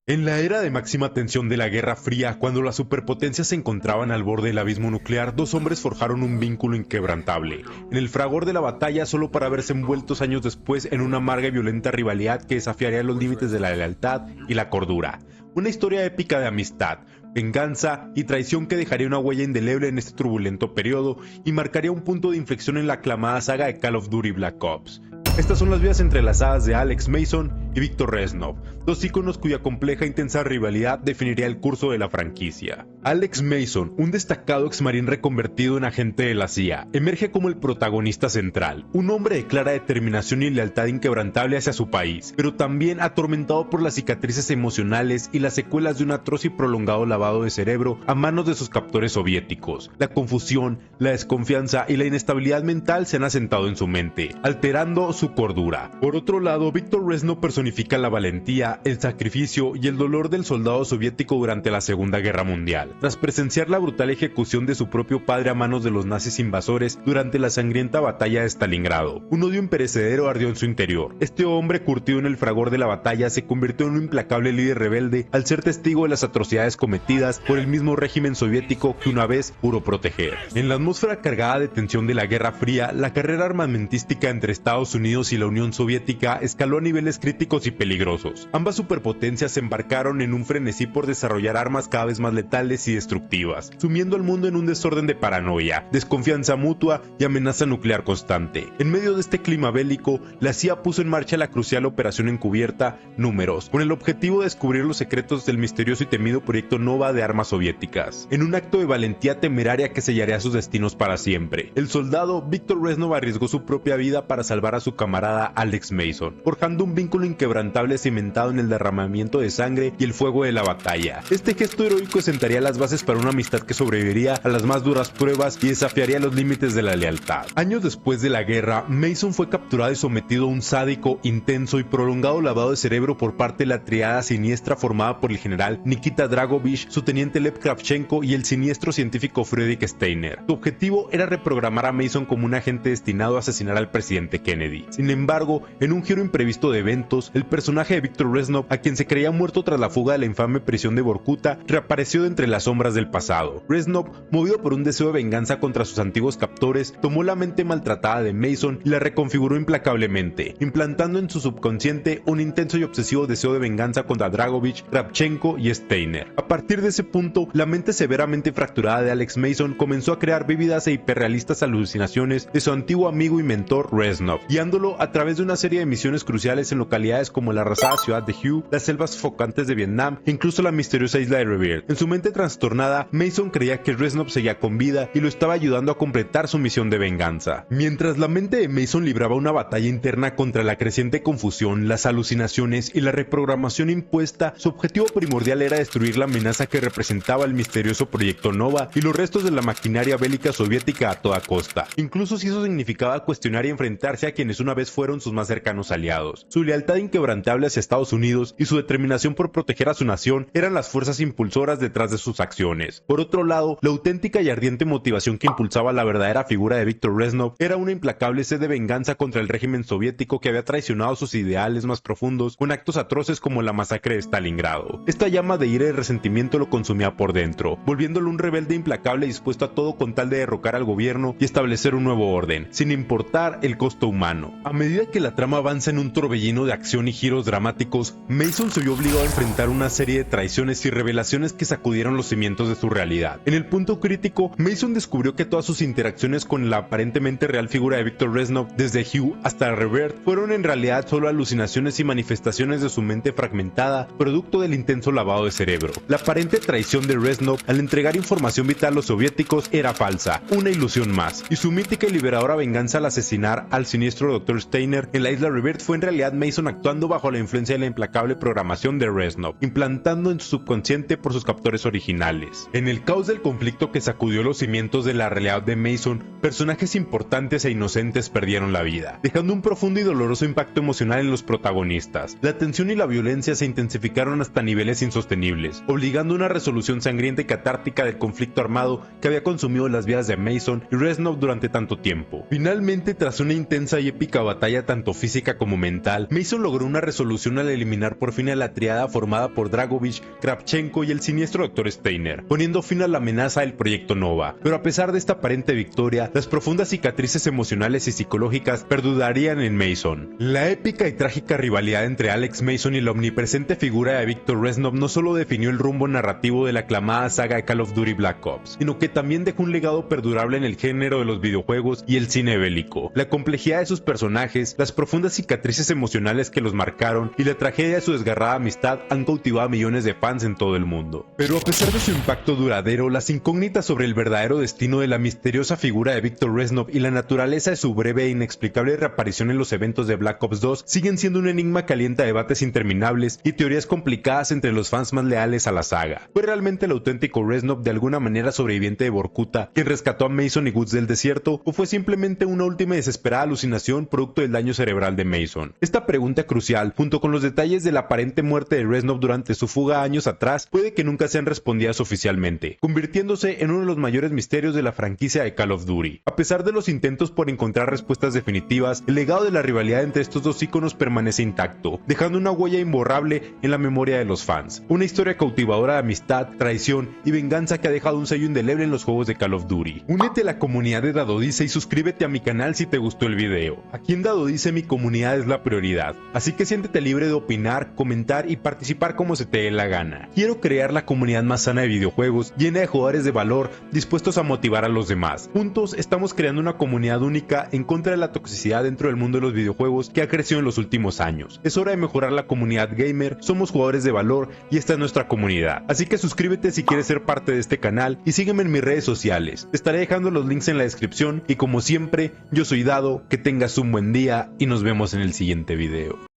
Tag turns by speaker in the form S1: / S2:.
S1: En la era de máxima tensión de la Guerra Fría, cuando las superpotencias se encontraban al borde del abismo nuclear, dos hombres forjaron un vínculo inquebrantable, en el fragor de la batalla solo para verse envueltos años después en una amarga y violenta rivalidad que desafiaría los límites de la lealtad y la cordura. Una historia épica de amistad, venganza y traición que dejaría una huella indeleble en este turbulento periodo y marcaría un punto de inflexión en la aclamada saga de Call of Duty Black Ops. Estas son las vidas entrelazadas de Alex Mason y Viktor Reznov, dos íconos cuya compleja e intensa rivalidad definiría el curso de la franquicia. Alex Mason, un destacado exmarín reconvertido en agente de la CIA, emerge como el protagonista central, un hombre de clara determinación y lealtad inquebrantable hacia su país, pero también atormentado por las cicatrices emocionales y las secuelas de un atroz y prolongado lavado de cerebro a manos de sus captores soviéticos. La confusión, la desconfianza y la inestabilidad mental se han asentado en su mente, alterando su cordura. Por otro lado, Viktor Reznov personifica la valentía, el sacrificio y el dolor del soldado soviético durante la Segunda Guerra Mundial. Tras presenciar la brutal ejecución de su propio padre a manos de los nazis invasores durante la sangrienta batalla de Stalingrado, un odio imperecedero ardió en su interior. Este hombre, curtido en el fragor de la batalla, se convirtió en un implacable líder rebelde al ser testigo de las atrocidades cometidas por el mismo régimen soviético que una vez juró proteger. En la atmósfera cargada de tensión de la Guerra Fría, la carrera armamentística entre Estados Unidos y la Unión Soviética escaló a niveles críticos y peligrosos. Ambas superpotencias se embarcaron en un frenesí por desarrollar armas cada vez más letales y destructivas, sumiendo al mundo en un desorden de paranoia, desconfianza mutua y amenaza nuclear constante. En medio de este clima bélico, la CIA puso en marcha la crucial operación encubierta Números, con el objetivo de descubrir los secretos del misterioso y temido proyecto Nova de armas soviéticas, en un acto de valentía temeraria que sellaría sus destinos para siempre. El soldado Viktor Reznov arriesgó su propia vida para salvar a su camarada Alex Mason, forjando un vínculo inquebrantable cimentado en el derramamiento de sangre y el fuego de la batalla. Este gesto heroico sentaría las bases para una amistad que sobreviviría a las más duras pruebas y desafiaría los límites de la lealtad. Años después de la guerra, Mason fue capturado y sometido a un sádico, intenso y prolongado lavado de cerebro por parte de la triada siniestra formada por el general Nikita Dragovich, su teniente Lev Kravchenko y el siniestro científico Friedrich Steiner. Su objetivo era reprogramar a Mason como un agente destinado a asesinar al presidente Kennedy. Sin embargo, en un giro imprevisto de eventos, el personaje de Viktor Reznov, a quien se creía muerto tras la fuga de la infame prisión de Vorkuta, reapareció de entre las sombras del pasado. Reznov, movido por un deseo de venganza contra sus antiguos captores, tomó la mente maltratada de Mason y la reconfiguró implacablemente, implantando en su subconsciente un intenso y obsesivo deseo de venganza contra Dragovich, Kravchenko y Steiner. A partir de ese punto, la mente severamente fracturada de Alex Mason comenzó a crear vívidas e hiperrealistas alucinaciones de su antiguo amigo y mentor Reznov, guiándolo a través de una serie de misiones cruciales en localidades como la arrasada ciudad de Hue, las selvas sofocantes de Vietnam e incluso la misteriosa isla de Revere. En su mente trastornada, Mason creía que Reznov seguía con vida y lo estaba ayudando a completar su misión de venganza. Mientras la mente de Mason libraba una batalla interna contra la creciente confusión, las alucinaciones y la reprogramación impuesta, su objetivo primordial era destruir la amenaza que representaba el misterioso proyecto Nova y los restos de la maquinaria bélica soviética a toda costa, incluso si eso significaba cuestionar y enfrentarse a quienes una vez fueron sus más cercanos aliados. Su lealtad inquebrantable hacia Estados Unidos y su determinación por proteger a su nación eran las fuerzas impulsoras detrás de sus acciones. Por otro lado, la auténtica y ardiente motivación que impulsaba la verdadera figura de Viktor Reznov era una implacable sed de venganza contra el régimen soviético que había traicionado sus ideales más profundos con actos atroces como la masacre de Stalingrado. Esta llama de ira y resentimiento lo consumía por dentro, volviéndolo un rebelde implacable dispuesto a todo con tal de derrocar al gobierno y establecer un nuevo orden, sin importar el costo humano. A medida que la trama avanza en un torbellino de acción y giros dramáticos, Mason se vio obligado a enfrentar una serie de traiciones y revelaciones que sacudieron los cimientos de su realidad. En el punto crítico, Mason descubrió que todas sus interacciones con la aparentemente real figura de Viktor Reznov, desde Hue hasta Revere, fueron en realidad solo alucinaciones y manifestaciones de su mente fragmentada, producto del intenso lavado de cerebro. La aparente traición de Reznov al entregar información vital a los soviéticos era falsa, una ilusión más, y su mítica y liberadora venganza al asesinar al siniestro Dr. Steiner en la isla Revere fue en realidad Mason actuando bajo la influencia de la implacable programación de Reznov, implantando en su subconsciente por sus captores originales. En el caos del conflicto que sacudió los cimientos de la realidad de Mason, personajes importantes e inocentes perdieron la vida, dejando un profundo y doloroso impacto emocional en los protagonistas. La tensión y la violencia se intensificaron hasta niveles insostenibles, obligando a una resolución sangrienta y catártica del conflicto armado que había consumido las vidas de Mason y Reznov durante tanto tiempo. Finalmente, tras una intensa y épica batalla tanto física como mental, Mason logró logró una resolución al eliminar por fin a la triada formada por Dragovich, Kravchenko y el siniestro Dr. Steiner, poniendo fin a la amenaza del Proyecto Nova. Pero a pesar de esta aparente victoria, las profundas cicatrices emocionales y psicológicas perdurarían en Mason. La épica y trágica rivalidad entre Alex Mason y la omnipresente figura de Viktor Reznov no solo definió el rumbo narrativo de la aclamada saga de Call of Duty Black Ops, sino que también dejó un legado perdurable en el género de los videojuegos y el cine bélico. La complejidad de sus personajes, las profundas cicatrices emocionales que los marcaron y la tragedia de su desgarrada amistad han cautivado a millones de fans en todo el mundo. Pero a pesar de su impacto duradero, las incógnitas sobre el verdadero destino de la misteriosa figura de Viktor Reznov y la naturaleza de su breve e inexplicable reaparición en los eventos de Black Ops 2 siguen siendo un enigma caliente a debates interminables y teorías complicadas entre los fans más leales a la saga. ¿Fue realmente el auténtico Reznov de alguna manera sobreviviente de Vorkuta quien rescató a Mason y Woods del desierto, o fue simplemente una última y desesperada alucinación producto del daño cerebral de Mason? Esta pregunta crucial, junto con los detalles de la aparente muerte de Reznov durante su fuga años atrás, puede que nunca sean respondidas oficialmente, convirtiéndose en uno de los mayores misterios de la franquicia de Call of Duty. A pesar de los intentos por encontrar respuestas definitivas, el legado de la rivalidad entre estos dos íconos permanece intacto, dejando una huella imborrable en la memoria de los fans. Una historia cautivadora de amistad, traición y venganza que ha dejado un sello indeleble en los juegos de Call of Duty. Únete a la comunidad de Dadodice y suscríbete a mi canal si te gustó el video. Aquí en Dadodice mi comunidad es la prioridad, así que siéntete libre de opinar, comentar y participar como se te dé la gana. Quiero crear la comunidad más sana de videojuegos, llena de jugadores de valor, dispuestos a motivar a los demás. Juntos estamos creando una comunidad única en contra de la toxicidad dentro del mundo de los videojuegos que ha crecido en los últimos años. Es hora de mejorar la comunidad gamer, somos jugadores de valor y esta es nuestra comunidad. Así que suscríbete si quieres ser parte de este canal y sígueme en mis redes sociales. Te estaré dejando los links en la descripción y como siempre, yo soy Dado, que tengas un buen día y nos vemos en el siguiente video.